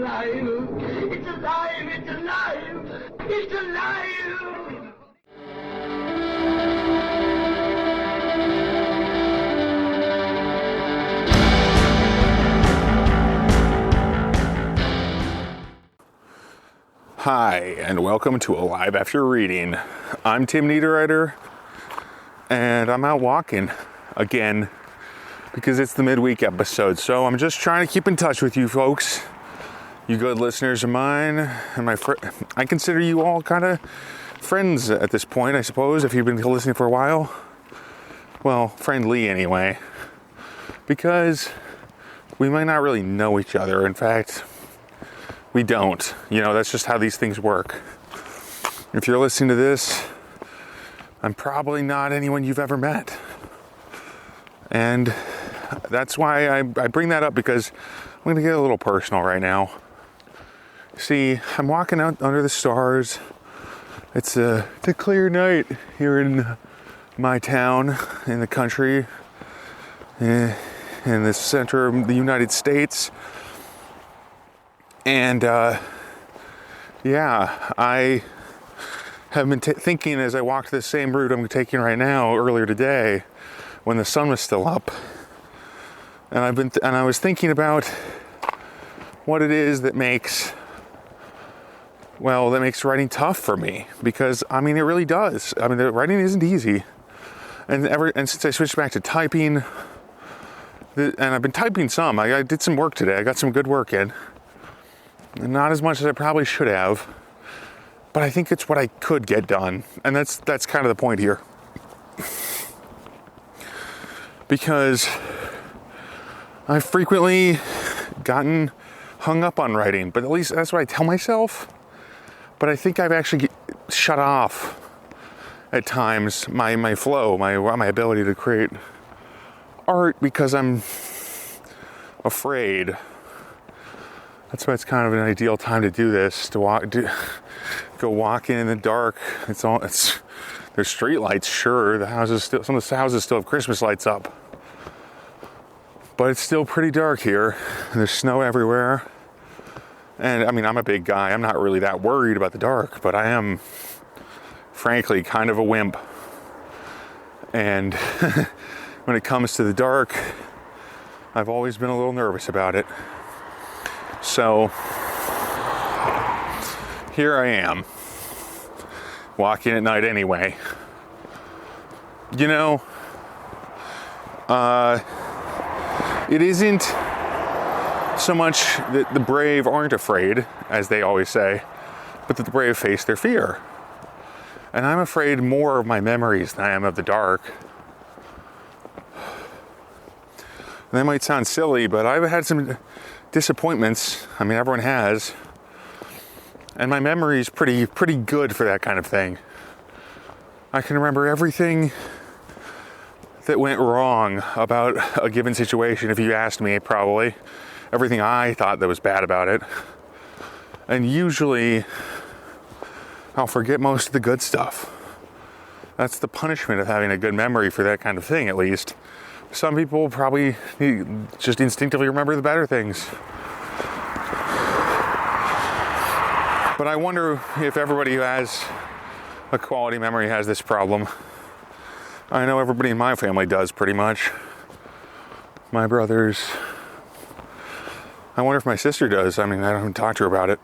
alive! It's alive! It's alive! It's alive! Hi, and welcome to Alive After Reading. I'm Tim Niederreiter, and I'm out walking again because it's the midweek episode. So I'm just trying to keep in touch with you folks, you good listeners of mine, and I consider you all kind of friends at this point, I suppose, if you've been listening for a while. Well, friendly anyway, because we might not really know each other. In fact, we don't. That's just how these things work. If you're listening to this, I'm probably not anyone you've ever met. And that's why I bring that up, because I'm going to get a little personal right now. See, I'm walking out under the stars. It's a clear night here in my town, in the country, in the center of the United States. And I have been thinking as I walked the same route I'm taking right now earlier today, when the sun was still up, and I was thinking about what it is that makes writing tough for me, because it really does. The writing isn't easy, and since I switched back to typing, and I've been typing some. I did some work today. I got some good work in. Not as much as I probably should have, but I think it's what I could get done. And that's kind of the point here. Because I've frequently gotten hung up on writing, but at least that's what I tell myself. But I think I've actually shut off at times my flow, my ability to create art, because I'm afraid. That's why it's kind of an ideal time to do this, to go walking in the dark. There's street lights, sure. Some of the houses still have Christmas lights up, but it's still pretty dark here. And there's snow everywhere. And I'm a big guy. I'm not really that worried about the dark, but I am, frankly, kind of a wimp. And when it comes to the dark, I've always been a little nervous about it. So here I am, walking at night anyway. It isn't so much that the brave aren't afraid, as they always say, but that the brave face their fear. And I'm afraid more of my memories than I am of the dark. And that might sound silly, but I've had some disappointments. Everyone has. And my memory is pretty good for that kind of thing. I can remember everything that went wrong about a given situation, if you asked me, probably. Everything I thought that was bad about it. And usually, I'll forget most of the good stuff. That's the punishment of having a good memory for that kind of thing, at least. Some people probably just instinctively remember the better things. But I wonder if everybody who has a quality memory has this problem. I know everybody in my family does, pretty much. My brothers. I wonder if my sister does. I haven't talked to her about it.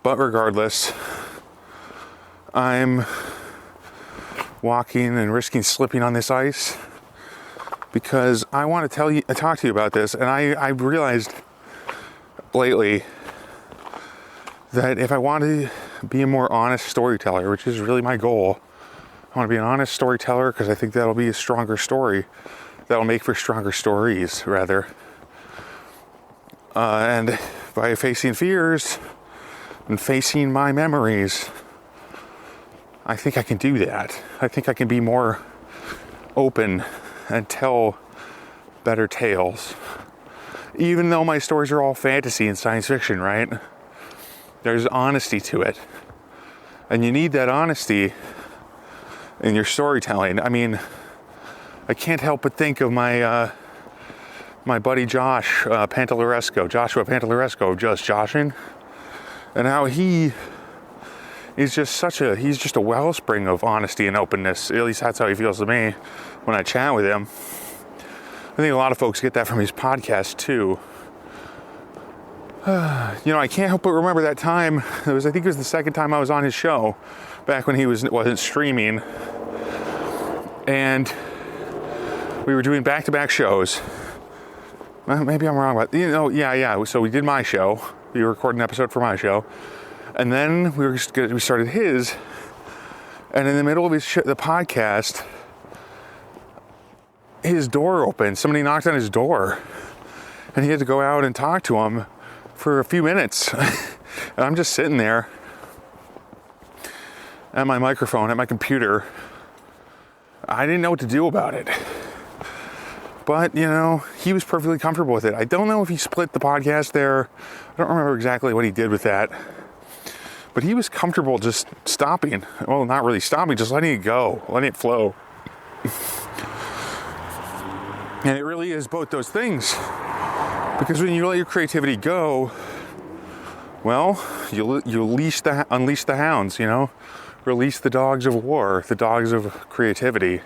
But regardless, I'm walking and risking slipping on this ice because I want to talk to you about this. And I realized lately that if I want to be a more honest storyteller, which is really my goal, I want to be an honest storyteller because I think that'll be a stronger story. That'll make for stronger stories, rather. And by facing fears and facing my memories, I think I can do that. I think I can be more open and tell better tales. Even though my stories are all fantasy and science fiction, right? There's honesty to it. And you need that honesty in your storytelling. I can't help but think of my my buddy Joshua Pantalleresco, Just Joshing, and how he is he's just a wellspring of honesty and openness. At least that's how he feels to me when I chat with him. I think a lot of folks get that from his podcast too. I can't help but remember that time. I think it was the second time I was on his show, back when he wasn't streaming, and we were doing back-to-back shows. Maybe I'm wrong, but yeah. So we did my show. We recorded an episode for my show, and then we started his. And in the middle of the podcast, his door opened. Somebody knocked on his door, and he had to go out and talk to him for a few minutes. And I'm just sitting there at my microphone, at my computer. I didn't know what to do about it. But, he was perfectly comfortable with it. I don't know if he split the podcast there. I don't remember exactly what he did with that. But he was comfortable just stopping. Well, not really stopping, just letting it go, letting it flow. And it really is both those things. Because when you let your creativity go, well, you unleash the hounds, release the dogs of war, the dogs of creativity,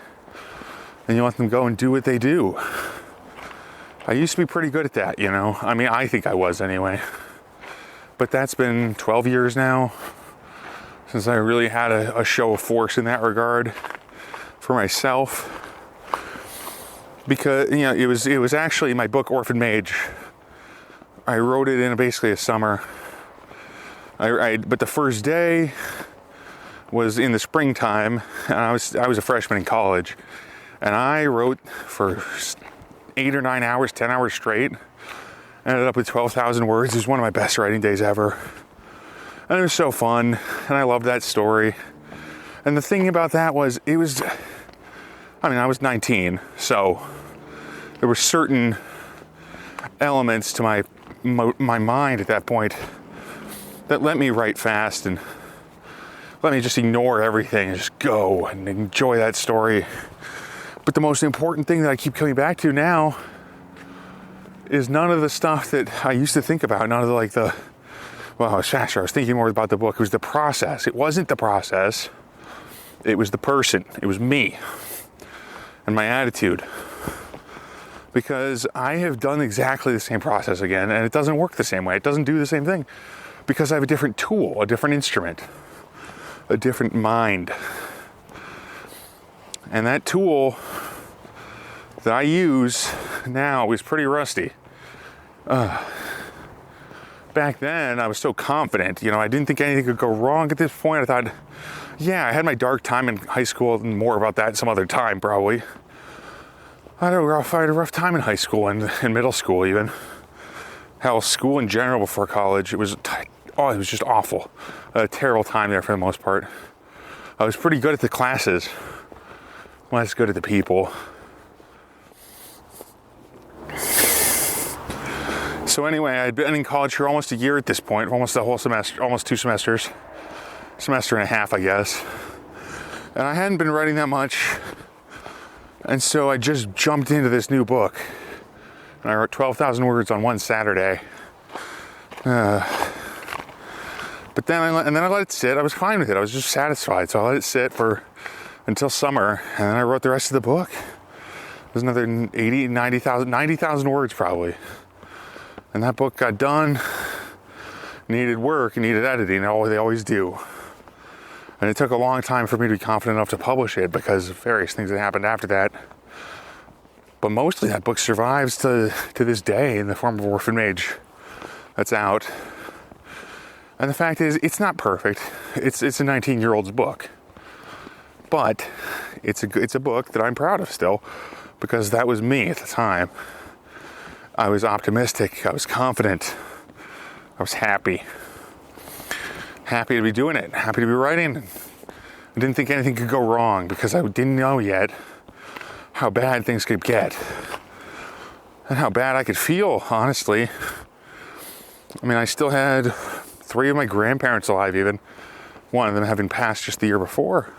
and you let them go and do what they do. I used to be pretty good at that, I think I was anyway. But that's been 12 years now since I really had a show of force in that regard for myself. Because, it was actually my book, Orphan Mage. I wrote it in basically a summer. But the first day was in the springtime, and I was a freshman in college, and I wrote for 8 or 9 hours, 10 hours straight. Ended up with 12,000 words. It was one of my best writing days ever, and it was so fun, and I loved that story. And the thing about that was, I was 19, so there were certain elements to my mind at that point that let me write fast and let me just ignore everything and just go and enjoy that story. But the most important thing that I keep coming back to now is none of the stuff that I used to think about. None of I was faster. I was thinking more about the book. It was the process. It wasn't the process. It was the person. It was me and my attitude. Because I have done exactly the same process again, and it doesn't work the same way. It doesn't do the same thing. Because I have a different tool, a different instrument, a different mind. And that tool that I use now is pretty rusty. Back then, I was so confident. I didn't think anything could go wrong at this point. I thought, I had my dark time in high school, and more about that some other time, probably. I had a rough time in high school and in middle school even. Hell, school in general before college, it was just awful. A terrible time there for the most part. I was pretty good at the classes, less good at the people. So anyway, I'd been in college for almost a year at this point, almost the whole semester, almost 2 semesters. Semester and a half, I guess. And I hadn't been writing that much. And so I just jumped into this new book. And I wrote 12,000 words on one Saturday. But then I let it sit. I was fine with it. I was just satisfied. So I let it sit until summer. And then I wrote the rest of the book. It was another 90,000 words probably. And that book got done. Needed work, needed editing. They always do. And it took a long time for me to be confident enough to publish it because of various things that happened after that. But mostly that book survives to this day in the form of Orphan Mage that's out. And the fact is, it's not perfect. It's a 19-year-old's book. But it's a book that I'm proud of still because that was me at the time. I was optimistic. I was confident. I was happy. Happy to be doing it, happy to be writing. I didn't think anything could go wrong because I didn't know yet how bad things could get and how bad I could feel, honestly. I still had 3 of my grandparents alive even, one of them having passed just the year before.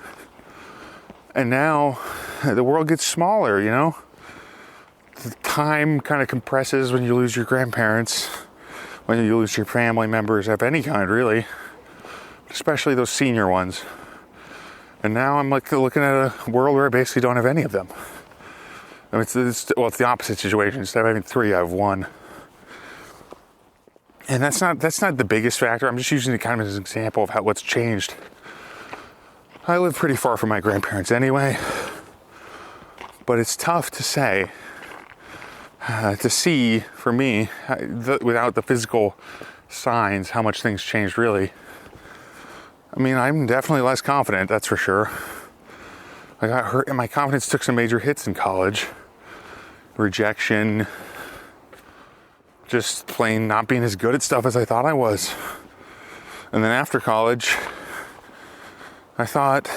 And now the world gets smaller, The time kind of compresses when you lose your grandparents, when you lose your family members of any kind, really, especially those senior ones. And now I'm like looking at a world where I basically don't have any of them. I mean, it's the opposite situation. Instead of having 3, I have 1. And that's not the biggest factor. I'm just using it kind of as an example of what's changed. I live pretty far from my grandparents anyway, but it's tough to say, to see for me, without the physical signs, how much things changed really. I mean, I'm definitely less confident, that's for sure. I got hurt and my confidence took some major hits in college. Rejection, just plain not being as good at stuff as I thought I was. And then after college, I thought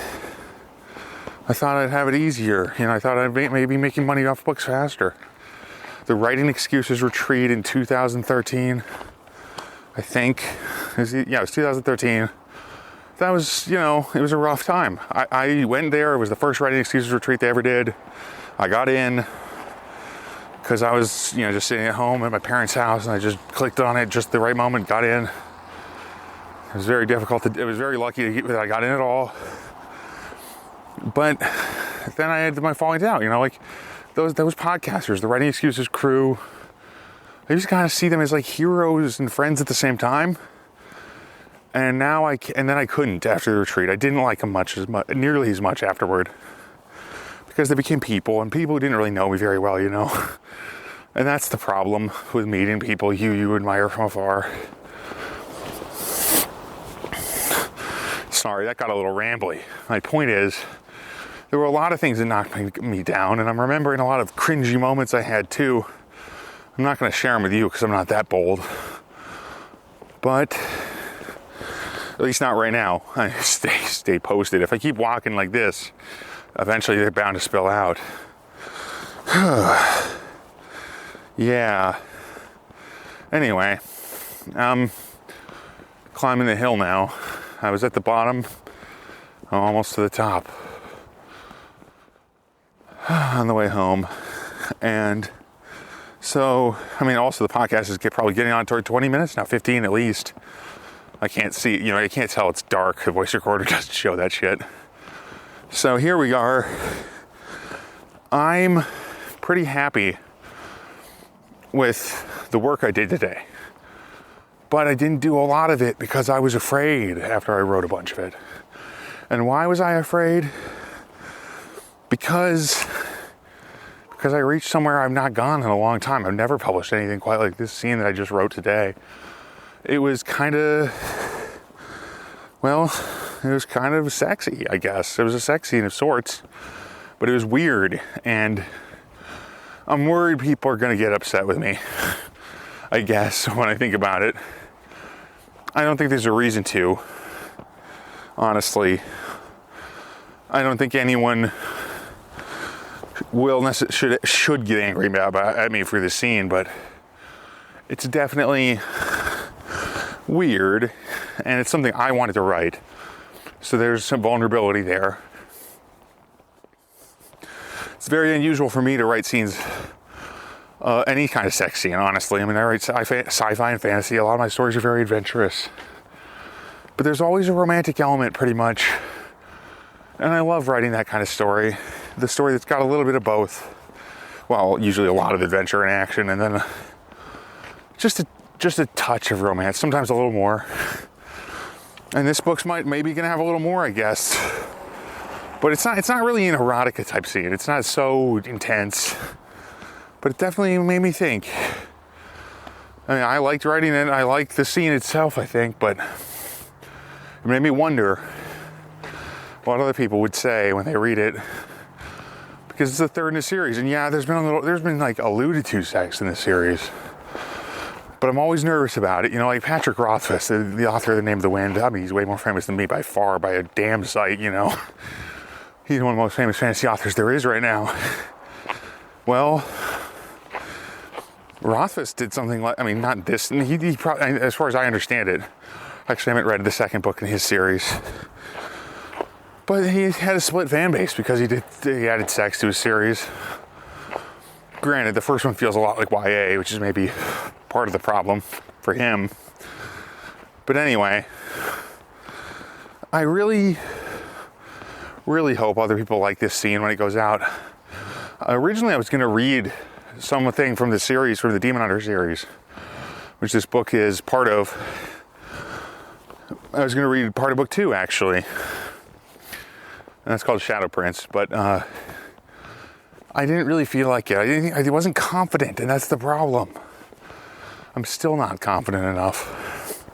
I'd have it easier. I thought I'd maybe making money off books faster. The Writing Excuses retreat in 2013, I think. It was 2013. That was, it was a rough time. I went there. It was the first Writing Excuses retreat they ever did. I got in because I was, just sitting at home at my parents' house, and I just clicked on it just the right moment, got in. It was very difficult. It was very lucky that I got in at all. But then I had my falling down, like those podcasters, the Writing Excuses crew. I just kind of see them as like heroes and friends at the same time. And now then I couldn't after the retreat. I didn't like them nearly as much afterward, because they became people, and people who didn't really know me very well, And that's the problem with meeting people you admire from afar. Sorry, that got a little rambly. My point is, there were a lot of things that knocked me down, and I'm remembering a lot of cringy moments I had too. I'm not going to share them with you because I'm not that bold. But at least not right now. I stay posted. If I keep walking like this, eventually they're bound to spill out. Yeah. Anyway, I'm climbing the hill now. I was at the bottom. I'm almost to the top on the way home. And so, also the podcast is probably getting on toward 20 minutes now, 15 at least. I can't see, I can't tell it's dark. The voice recorder doesn't show that shit. So here we are. I'm pretty happy with the work I did today. But I didn't do a lot of it because I was afraid after I wrote a bunch of it. And why was I afraid? Because I reached somewhere I've not gone in a long time. I've never published anything quite like this scene that I just wrote today. It was kind of sexy, I guess. It was a sex scene of sorts, but it was weird, and I'm worried people are going to get upset with me, I guess, when I think about it. I don't think there's a reason to, honestly. I don't think anyone should get angry at me for this scene, but it's definitely weird, and it's something I wanted to write. So there's some vulnerability there. It's very unusual for me to write scenes, any kind of sex scene, honestly. I write sci-fi and fantasy. A lot of my stories are very adventurous. But there's always a romantic element, pretty much. And I love writing that kind of story. The story that's got a little bit of both. Well, usually a lot of adventure and action, and then just a touch of romance, sometimes a little more. And this book's maybe gonna have a little more, I guess. But it's not really an erotica type scene. It's not so intense. But it definitely made me think. I liked writing it. I liked the scene itself, I think, but it made me wonder what other people would say when they read it. Because it's the third in the series, and yeah, there's been like alluded to sex in the series. But I'm always nervous about it. Like Patrick Rothfuss, the author of The Name of the Wind. He's way more famous than me by far, by a damn sight, He's one of the most famous fantasy authors there is right now. Well, Rothfuss did something like, not this, he probably, as far as I understand it, actually I haven't read the second book in his series, but he had a split fan base because he added sex to his series. Granted, the first one feels a lot like YA, which is maybe part of the problem for him. But anyway, I really, really hope other people like this scene when it goes out. Originally, I was going to read something from the series, from the Demon Hunter series, which this book is part of. I was going to read part of book 2, actually. And that's called Shadow Prince. But I didn't really feel like it. I wasn't confident, and that's the problem. I'm still not confident enough.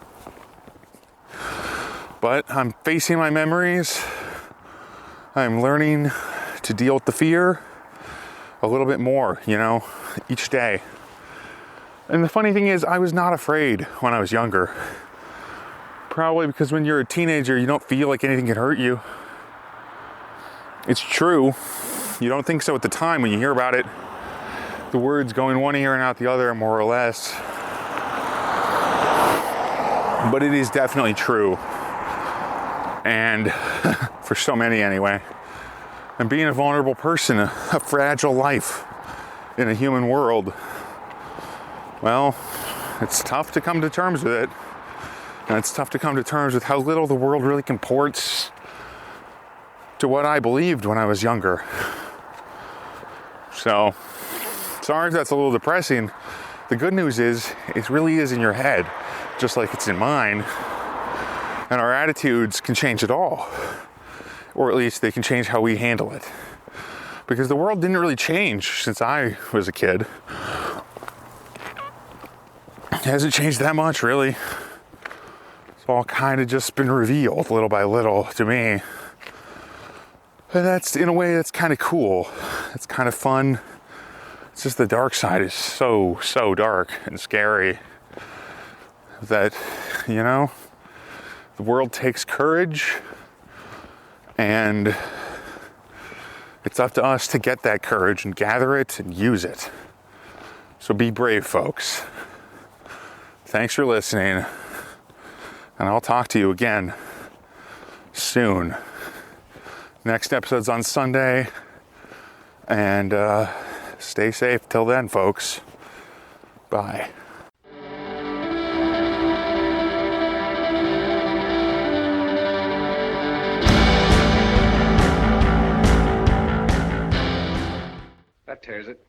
But I'm facing my memories. I'm learning to deal with the fear a little bit more, each day. And the funny thing is, I was not afraid when I was younger. Probably because when you're a teenager, you don't feel like anything can hurt you. It's true. You don't think so at the time when you hear about it. The words go in one ear and out the other, more or less. But it is definitely true. And for so many anyway. And being a vulnerable person, a fragile life in a human world, well, it's tough to come to terms with it. And it's tough to come to terms with how little the world really comports to what I believed when I was younger. So, sorry if that's a little depressing. The good news is, it really is in your head, just like it's in mine. And our attitudes can change it all. Or at least they can change how we handle it. Because the world didn't really change since I was a kid. It hasn't changed that much, really. It's all kind of just been revealed little by little to me. And that's, in a way, that's kind of cool. It's kind of fun. It's just the dark side is so dark and scary that, the world takes courage, and it's up to us to get that courage and gather it and use it. So be brave, folks. Thanks for listening, and I'll talk to you again soon. Next episode's on Sunday, and stay safe till then, folks. Bye. That tears it.